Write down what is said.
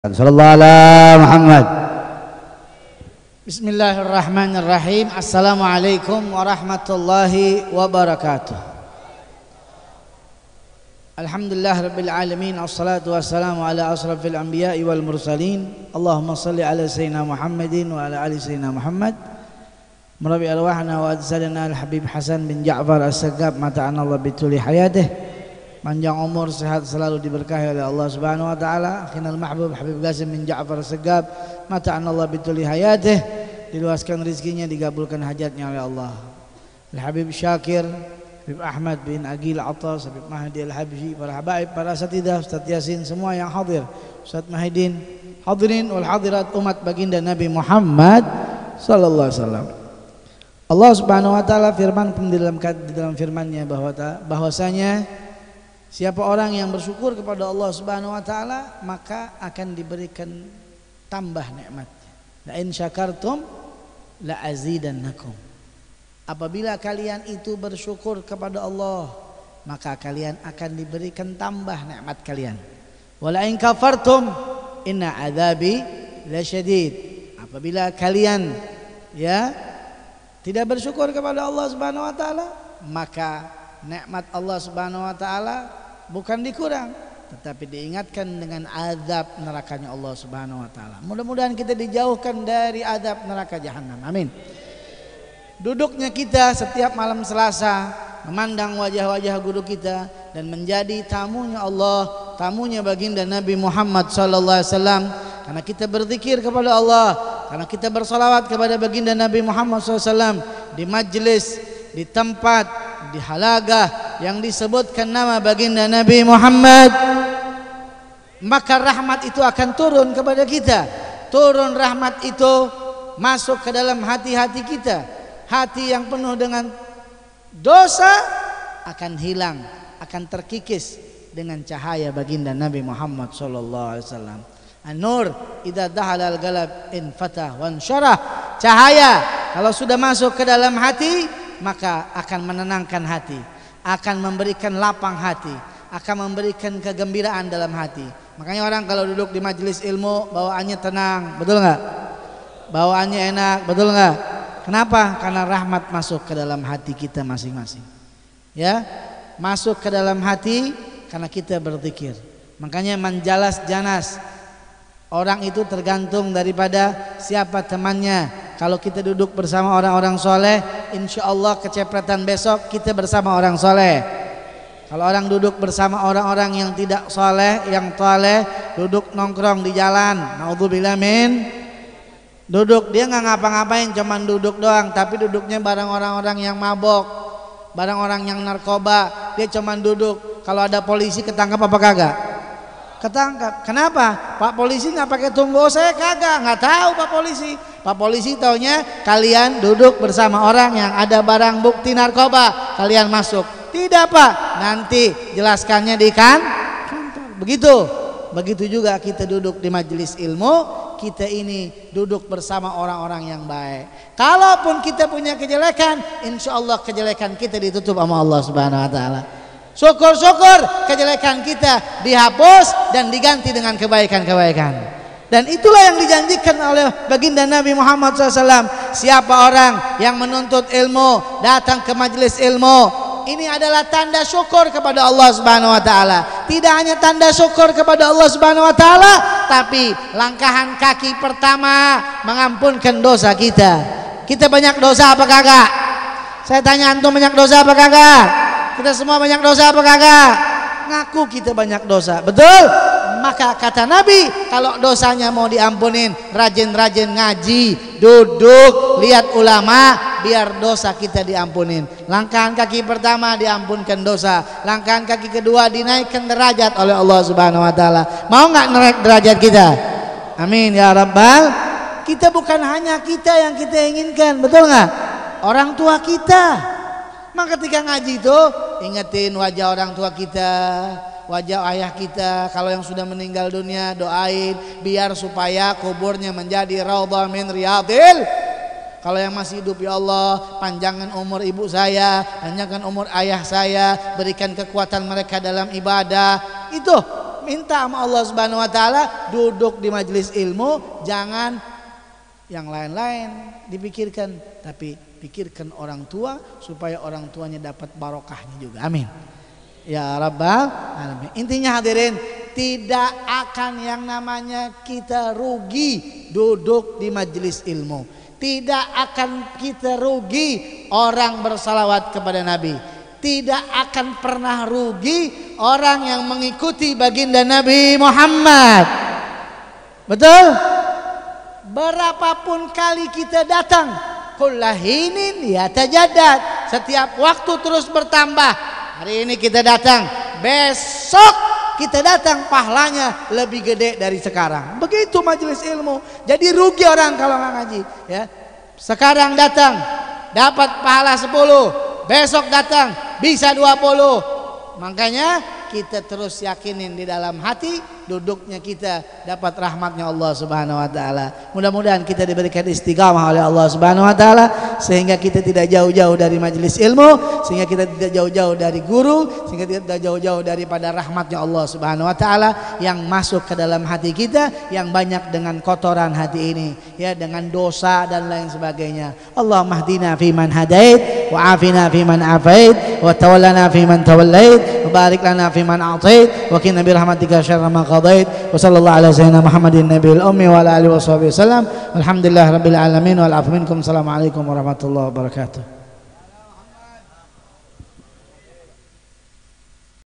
Sallallahu ala Muhammad. Bismillahirrahmanirrahim. Assalamualaikum warahmatullahi wabarakatuh. Alhamdulillah rabbil alamin. Assalatu wassalamu ala asrafil anbiya'i wal mursalin. Allahumma salli ala sayyidina Muhammadin wa ala ali sayyidina Muhammad. Murabi arwahna wa adzalna al-Habib Hasan bin Ja'far as-Sagab mata'ana Allah bituli hayatih. Panjang umur, sehat selalu diberkahi oleh Allah Subhanahu wa taala. Akhinal mahbub Habib Qasim bin Ja'far As-Sagab mata'an Allah bituli hayatih, diluaskan rezekinya, digabulkan hajatnya oleh Allah. Al-Habib Syakir, Habib Ahmad bin Agil Atas, Habib Mahdi Al-Habsyi, para habaib, para asatidah, Ustaz Yasin, semua yang hadir, Ustaz Mahidin, hadirin wal hadirat umat baginda Nabi Muhammad sallallahu alaihi wasallam. Allah Subhanahu wa taala firman di dalam firman-Nya bahwasanya siapa orang yang bersyukur kepada Allah Subhanahu wa taala maka akan diberikan tambah nikmatnya. La in syakartum la azidannakum. Apabila kalian itu bersyukur kepada Allah, maka kalian akan diberikan tambah nikmat kalian. Wa la in kafartum inna adzabi lasyadid. Apabila kalian tidak bersyukur kepada Allah Subhanahu wa taala, maka nikmat Allah Subhanahu wa taala bukan dikurang, tetapi diingatkan dengan azab nerakanya Allah Subhanahu wa taala. Mudah-mudahan kita dijauhkan dari azab neraka jahanam. Amin. Duduknya kita setiap malam Selasa memandang wajah-wajah guru kita dan menjadi tamunya Allah, tamunya baginda Nabi Muhammad sallallahu alaihi wasallam, karena kita berzikir kepada Allah, karena kita bersalawat kepada baginda Nabi Muhammad sallallahu alaihi wasallam di majelis, di tempat, di halaga yang disebutkan nama baginda Nabi Muhammad, maka rahmat itu akan turun kepada kita. Turun rahmat itu masuk ke dalam hati-hati kita. Hati yang penuh dengan dosa akan hilang, akan terkikis dengan cahaya baginda Nabi Muhammad sallallahu alaihi wasallam. An-nur idza dahala al-qalb infatah wan syarah. Cahaya kalau sudah masuk ke dalam hati maka akan menenangkan hati, akan memberikan lapang hati, akan memberikan kegembiraan dalam hati. Makanya orang kalau duduk di majelis ilmu bawaannya tenang, betul nggak? Bawaannya enak, betul nggak? Kenapa? Karena rahmat masuk ke dalam hati kita masing-masing. Ya, masuk ke dalam hati karena kita berzikir. Makanya manjalas janas, orang itu tergantung daripada siapa temannya. Kalau kita duduk bersama orang-orang soleh, insya Allah kecepretan besok kita bersama orang soleh. Kalau orang duduk bersama orang-orang yang tidak soleh, yang toleh, duduk nongkrong di jalan, naudzubillah min, duduk dia nggak ngapa-ngapain, cuman duduk doang, tapi duduknya bareng orang-orang yang mabok, bareng orang yang narkoba, dia cuman duduk. Kalau ada polisi ketangkap apa kagak? Ketangkap. Kenapa? Pak polisi nggak pakai tunggu? Saya kagak, nggak tahu Pak polisi. Pak polisi taunya kalian duduk bersama orang yang ada barang bukti narkoba, kalian masuk. Tidak Pak, nanti jelaskannya di kantor. Begitu juga kita duduk di majelis ilmu, kita ini duduk bersama orang-orang yang baik. Kalaupun kita punya kejelekan, insya Allah kejelekan kita ditutup sama Allah Subhanahu wa taala. Syukur-syukur kejelekan kita dihapus dan diganti dengan kebaikan-kebaikan. Dan itulah yang dijanjikan oleh baginda Nabi Muhammad SAW. Siapa orang yang menuntut ilmu, datang ke majelis ilmu, ini adalah tanda syukur kepada Allah Subhanahu wa taala. Tidak hanya tanda syukur kepada Allah Subhanahu wa taala, tapi langkahan kaki pertama mengampunkan dosa kita. Kita banyak dosa apa kagak? Saya tanya antum banyak dosa apa kagak? Kita semua banyak dosa apa kagak? Ngaku kita banyak dosa, betul? Maka kata Nabi, kalau dosanya mau diampunin, rajin-rajin ngaji, duduk, lihat ulama, biar dosa kita diampunin. Langkahan kaki pertama diampunkan dosa, langkahan kaki kedua dinaikkan derajat oleh Allah Subhanahu wa taala. Mau nggak naik derajat kita? Amin ya rabbal. Kita bukan hanya kita yang kita inginkan, betul nggak? Orang tua kita. Maka ketika ngaji itu ingetin wajah orang tua kita, wajah ayah kita. Kalau yang sudah meninggal dunia doain biar supaya kuburnya menjadi raudhah min riyadil. Kalau yang masih hidup, ya Allah panjangkan umur ibu saya, panjangkan umur ayah saya, berikan kekuatan mereka dalam ibadah. Itu minta sama Allah Subhanahu wa taala, duduk di majelis ilmu, jangan yang lain-lain dipikirkan, tapi pikirkan orang tua supaya orang tuanya dapat barokahnya juga. Amin. Ya Rabbal Alamin. Intinya hadirin, tidak akan yang namanya kita rugi duduk di majelis ilmu. Tidak akan kita rugi orang bersalawat kepada Nabi. Tidak akan pernah rugi orang yang mengikuti baginda Nabi Muhammad. Betul? Berapapun kali kita datang, kullahinin yatajaddad, setiap waktu terus bertambah. Hari ini kita datang, besok kita datang, pahalanya lebih gede dari sekarang. Begitu majelis ilmu. Jadi rugi orang kalau nggak ngaji, ya. Sekarang datang dapat pahala 10, besok datang bisa 20. Makanya kita terus yakinin di dalam hati, duduknya kita dapat rahmatnya Allah Subhanahu wa taala. Mudah-mudahan kita diberikan istiqamah oleh Allah Subhanahu wa taala, sehingga kita tidak jauh-jauh dari majelis ilmu, sehingga kita tidak jauh-jauh dari guru, sehingga kita tidak jauh-jauh daripada rahmatnya Allah Subhanahu wa taala yang masuk ke dalam hati kita, yang banyak dengan kotoran hati ini, ya, dengan dosa dan lain sebagainya. Allahumma hdina fiman hadait, wa afina fiman afait, wa tawallana fiman tawallait, wa barik lana fiman a'tait, wa qina bi rahmatika syarra ma qadait. Wa sallallahu ala sayyidina Muhammadin nabiyil ummi wa ala alihi washabihi wasallam. Alhamdulillah rabbil alamin wal afu minkum. Assalamualaikum warahmatullahi wabarakatuh.